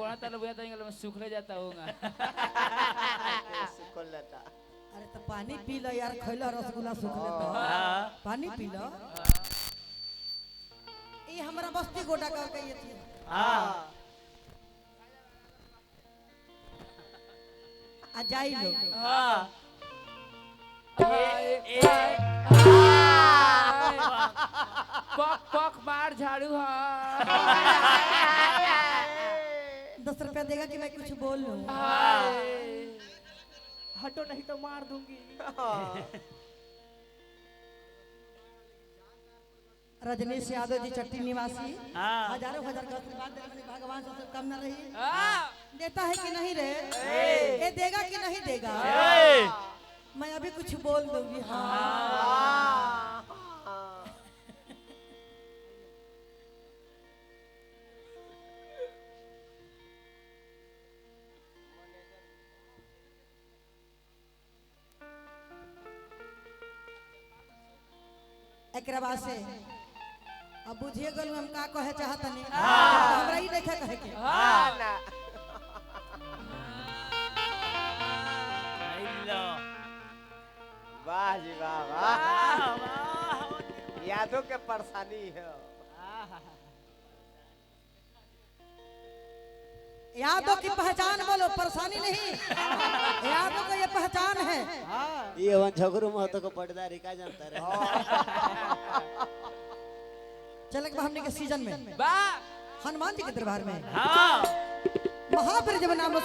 बड़ा तल बुझाता है मैं सूखले जाता हूँगा सुखल लेता अरे तो पानी पी लो यार खैला रसगुल्ला सूखले तो पानी पी लो ये हमारा बस्ती गोटा का कहिए थी हां आ जाई लो हां पक पक मार झाड़ू हाँ 10 रुपया देगा कि मैं कुछ बोल लूं हटो नहीं तो मार दूंगी। रजनीश यादव जी चट्टी निवासी हजारों हजार का आशीर्वाद देने भगवान से कम न रही देता है कि नहीं रे ये देगा कि नहीं देगा मैं अभी कुछ बोल दूंगी हाँ एक बाद से अब बुझिए गल हम का कहे चाहतनी हमरा ही देखे कहे के ना वाह जी वाह वाह यादों के परेशानी है यादों की पहचान बोलो परेशानी नहीं यादों का ये पहचान है ये वन झगरू महतो को पटदारी का जानता रहे चले हमने के सीजन में वाह हनुमान जी के दरबार में हाँ महावीर जब नाम